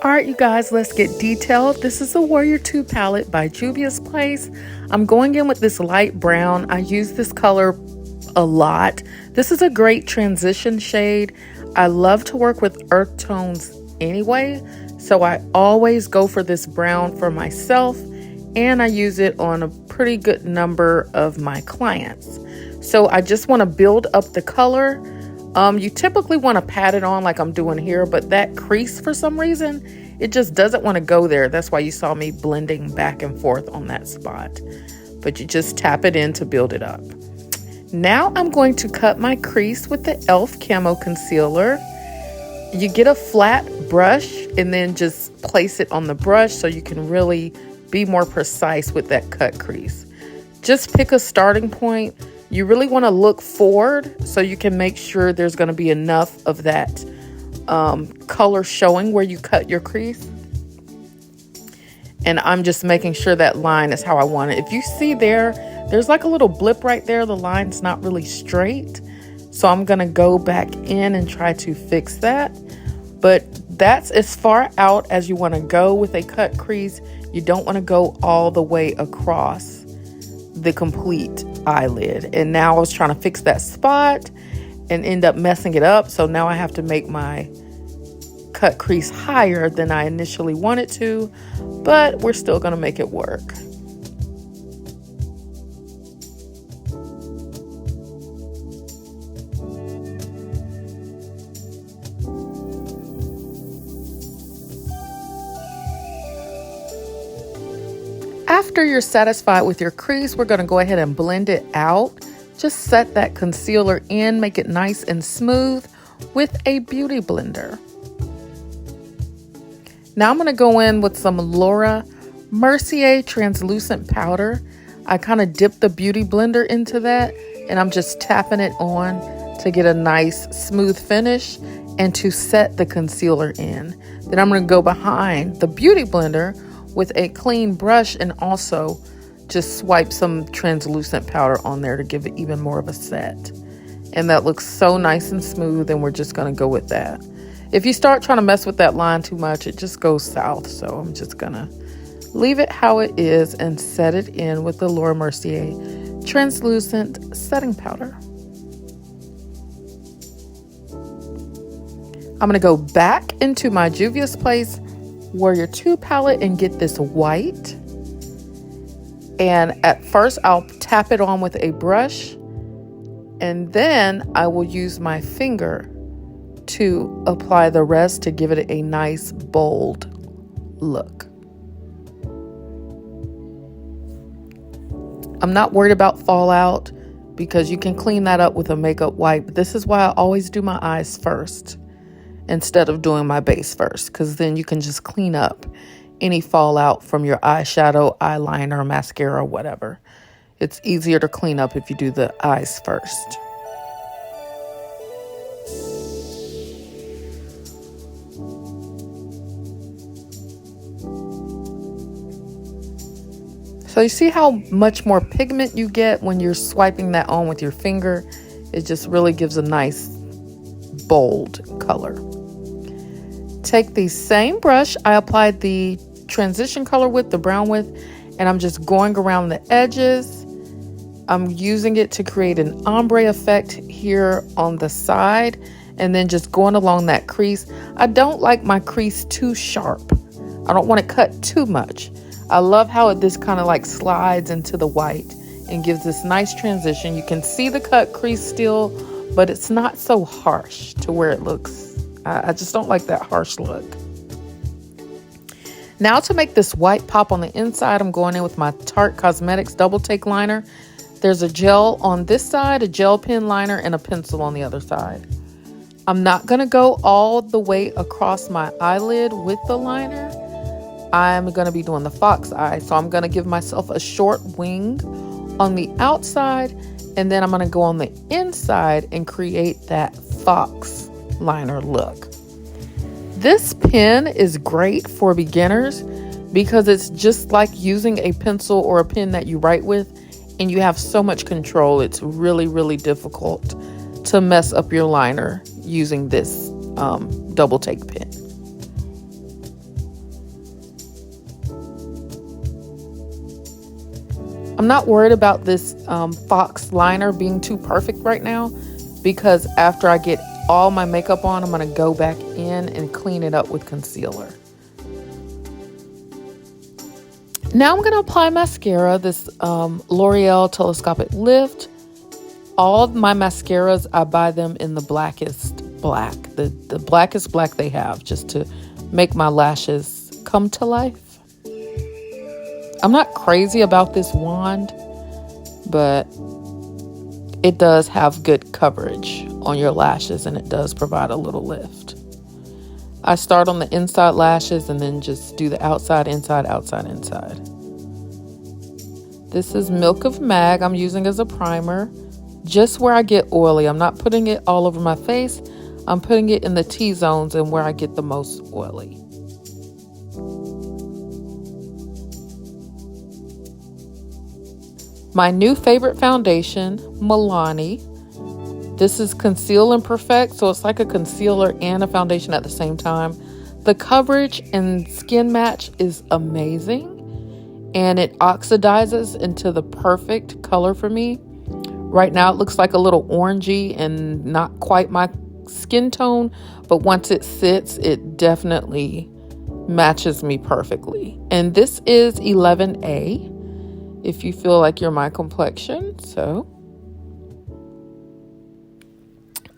All right, you guys, let's get detailed. This is the Warrior 2 palette by Juvia's Place. I'm going in with this light brown. I use this color a lot. This is a great transition shade. I love to work with earth tones anyway, so I always go for this brown for myself, and I use it on a pretty good number of my clients. So I just want to build up the color. You typically want to pat it on like I'm doing here, but that crease, for some reason, it just doesn't want to go there. That's why you saw me blending back and forth on that spot. But you just tap it in to build it up. Now I'm going to cut my crease with the e.l.f. Camo Concealer. You get a flat brush and then just place it on the brush so you can really be more precise with that cut crease. Just pick a starting point. You really want to look forward so you can make sure there's going to be enough of that color showing where you cut your crease. And I'm just making sure that line is how I want it. If you see there's like a little blip right there. The line's not really straight. So I'm going to go back in and try to fix that. But that's as far out as you want to go with a cut crease. You don't want to go all the way across the complete eyelid. And now I was trying to fix that spot and end up messing it up. So now I have to make my cut crease higher than I initially wanted to, but we're still going to make it work. After you're satisfied with your crease, we're going to go ahead and blend it out. Just set that concealer in, make it nice and smooth with a beauty blender. Now I'm going to go in with some Laura Mercier translucent powder. I kind of dip the beauty blender into that and I'm just tapping it on to get a nice smooth finish and to set the concealer in. Then I'm going to go behind the beauty blender with a clean brush and also just swipe some translucent powder on there to give it even more of a set. And that looks so nice and smooth, and we're just going to go with that. If you start trying to mess with that line too much, it just goes south. So I'm just going to leave it how it is and set it in with the Laura Mercier translucent setting powder. I'm going to go back into my Juvia's Place Warrior 2 palette and get this white. And at first I'll tap it on with a brush, and then I will use my finger to apply the rest to give it a nice bold look. I'm not worried about fallout because you can clean that up with a makeup wipe. This is why I always do my eyes first instead of doing my base first, because then you can just clean up any fallout from your eyeshadow, eyeliner, mascara, whatever. It's easier to clean up if you do the eyes first. So you see how much more pigment you get when you're swiping that on with your finger? It just really gives a nice bold color. Take the same brush I applied the transition color with, the brown with, and I'm just going around the edges. I'm using it to create an ombre effect here on the side and then just going along that crease. I don't like my crease too sharp. I don't want it cut too much. I love how this kind of like slides into the white and gives this nice transition. You can see the cut crease still, but it's not so harsh to where it looks. I just don't like that harsh look. Now to make this white pop on the inside, I'm going in with my Tarte Cosmetics Doubletake liner. There's a gel on this side, a gel pen liner, and a pencil on the other side. I'm not going to go all the way across my eyelid with the liner. I'm going to be doing the fox eye, so I'm going to give myself a short wing on the outside, and then I'm going to go on the inside and create that fox liner look. This pen is great for beginners because it's just like using a pencil or a pen that you write with, and you have so much control. It's really, really difficult to mess up your liner using this Doubletake pen. I'm not worried about this Fox liner being too perfect right now, because after I get all my makeup on, I'm going to go back in and clean it up with concealer. Now I'm going to apply mascara, this L'Oreal Telescopic Lift. All of my mascaras, I buy them in the blackest black, the blackest black they have, just to make my lashes come to life. I'm not crazy about this wand, but it does have good coverage on your lashes, and it does provide a little lift. I start on the inside lashes and then just do the outside, inside, outside, inside. This is Milk of Mag I'm using as a primer, just where I get oily. I'm not putting it all over my face. I'm putting it in the T-zones and where I get the most oily. My new favorite foundation, Milani. This is Conceal and Perfect, so it's like a concealer and a foundation at the same time. The coverage and skin match is amazing, and it oxidizes into the perfect color for me. Right now it looks like a little orangey and not quite my skin tone, but once it sits, it definitely matches me perfectly. And this is 11A, if you feel like you're my complexion. So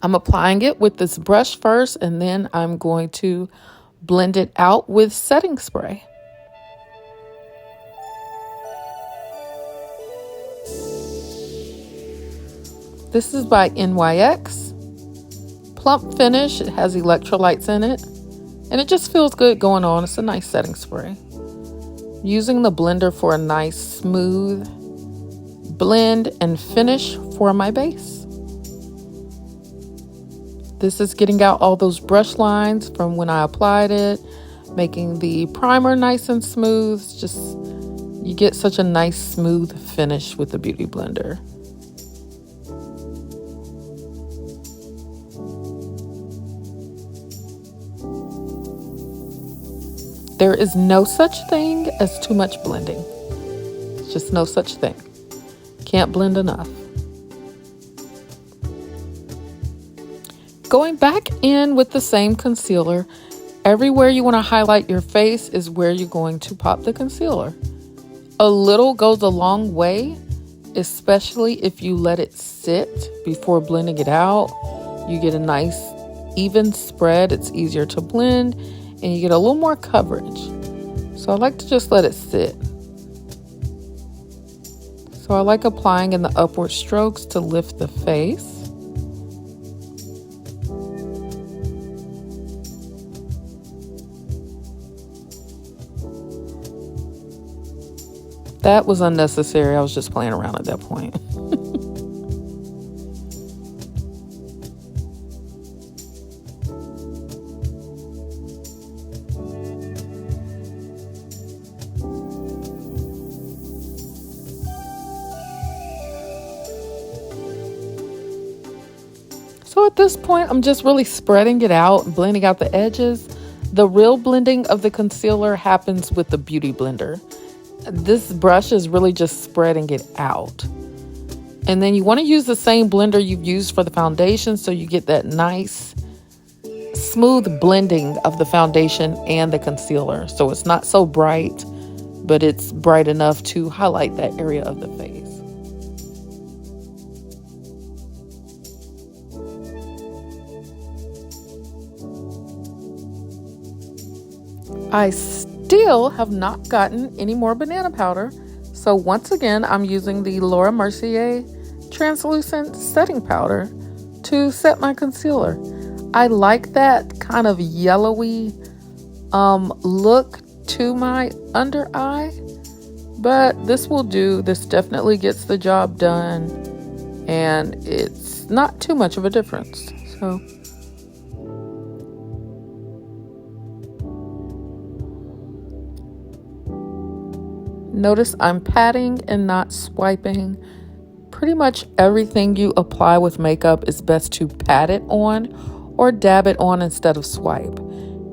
I'm applying it with this brush first, and then I'm going to blend it out with setting spray. This is by NYX. Plump finish. It has electrolytes in it, and it just feels good going on. It's a nice setting spray. Using the blender for a nice smooth blend and finish for my base. This is getting out all those brush lines from when I applied it, making the primer nice and smooth. Just, you get such a nice smooth finish with the Beauty Blender. There is no such thing as too much blending. It's just no such thing. Can't blend enough. Going back in with the same concealer, everywhere you want to highlight your face is where you're going to pop the concealer. A little goes a long way, especially if you let it sit before blending it out. You get a nice even spread. It's easier to blend, and you get a little more coverage. So I like to just let it sit. So I like applying in the upward strokes to lift the face. That was unnecessary. I was just playing around at that point. So at this point, I'm just really spreading it out and blending out the edges. The real blending of the concealer happens with the Beauty Blender. This brush is really just spreading it out. And then you want to use the same blender you've used for the foundation, so you get that nice smooth blending of the foundation and the concealer. So it's not so bright, but it's bright enough to highlight that area of the face. I still have not gotten any more banana powder, so once again I'm using the Laura Mercier translucent setting powder to set my concealer. I like that kind of yellowy look to my under eye, but this will do. This definitely gets the job done, and it's not too much of a difference. So notice I'm patting and not swiping. Pretty much everything you apply with makeup is best to pat it on or dab it on instead of swipe.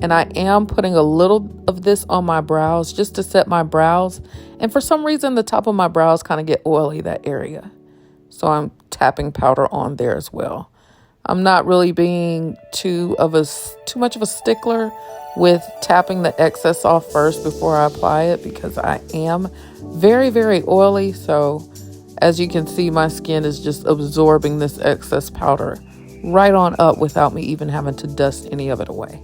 And I am putting a little of this on my brows just to set my brows. And for some reason, the top of my brows kind of get oily, that area. So I'm tapping powder on there as well. I'm not really being too much of a stickler with tapping the excess off first before I apply it, because I am very, very oily. So as you can see, my skin is just absorbing this excess powder right on up without me even having to dust any of it away.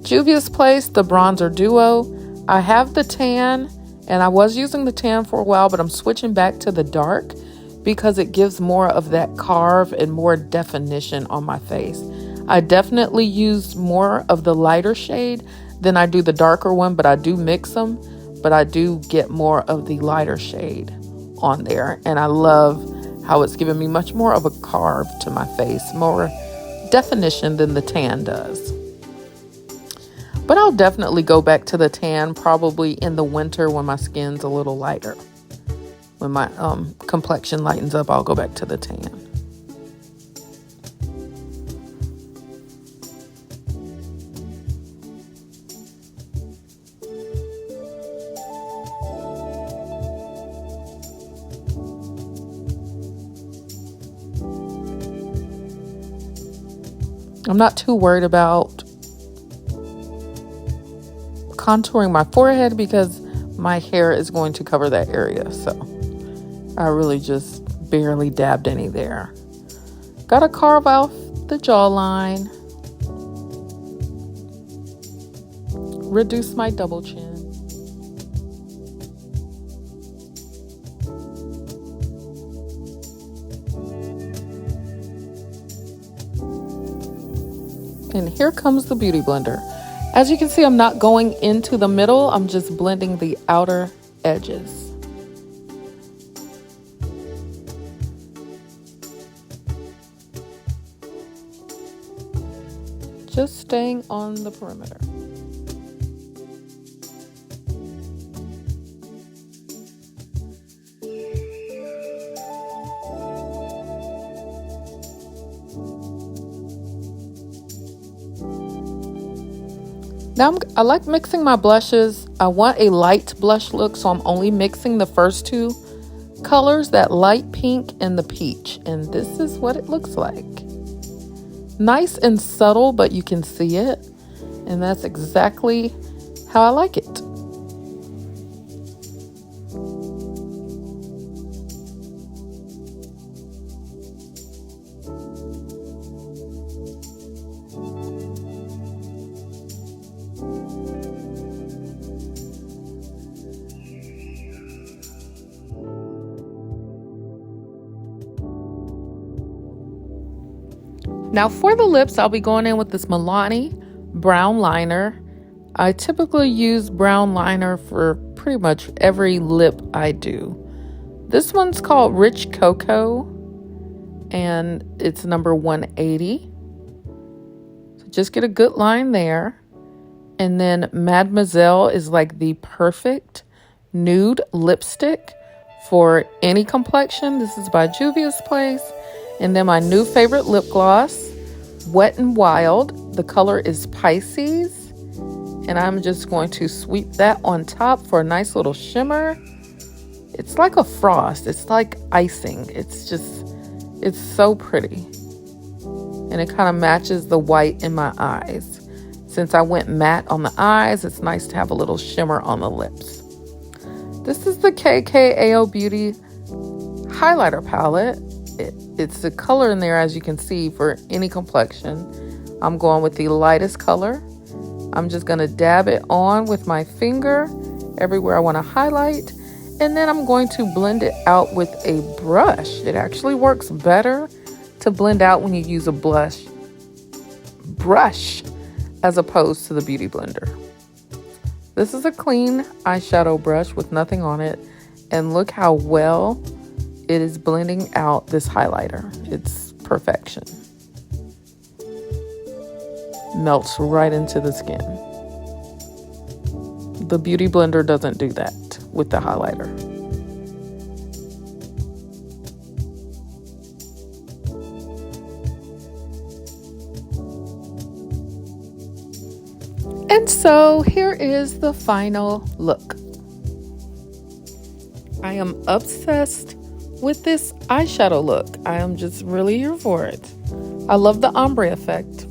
Juvia's Place, the Bronzer Duo. I have the tan, and I was using the tan for a while, but I'm switching back to the dark because it gives more of that carve and more definition on my face. I definitely use more of the lighter shade than I do the darker one, but I do mix them. But I do get more of the lighter shade on there, and I love how it's giving me much more of a carve to my face, more definition than the tan does. But I'll definitely go back to the tan probably in the winter when my skin's a little lighter. When my complexion lightens up, I'll go back to the tan. I'm not too worried about contouring my forehead because my hair is going to cover that area. So I really just barely dabbed any there. Gotta carve off the jawline. Reduce my double chin. And here comes the Beauty Blender. As you can see, I'm not going into the middle. I'm just blending the outer edges. Just staying on the perimeter. Now I like mixing my blushes. I want a light blush look, so I'm only mixing the first two colors, that light pink and the peach. And this is what it looks like. Nice and subtle, but you can see it. And that's exactly how I like it. Now for the lips, I'll be going in with this Milani brown liner. I typically use brown liner for pretty much every lip I do. This one's called Rich Cocoa, and it's number 180. So just get a good line there. And then Mademoiselle is like the perfect nude lipstick for any complexion. This is by Juvia's Place. And then my new favorite lip gloss, Wet n Wild. The color is Pisces. And I'm just going to sweep that on top for a nice little shimmer. It's like a frost. It's like icing. It's so pretty. And it kind of matches the white in my eyes. Since I went matte on the eyes, it's nice to have a little shimmer on the lips. This is the KKAO Beauty Highlighter palette. It's the color in there, as you can see, for any complexion. I'm going with the lightest color. I'm just going to dab it on with my finger everywhere I want to highlight. And then I'm going to blend it out with a brush. It actually works better to blend out when you use a brush as opposed to the Beauty Blender. This is a clean eyeshadow brush with nothing on it. And look how well it is blending out this highlighter. It's perfection. Melts right into the skin. The Beauty Blender doesn't do that with the highlighter. And so here is the final look. I am obsessed with this eyeshadow look. I am just really here for it. I love the ombre effect.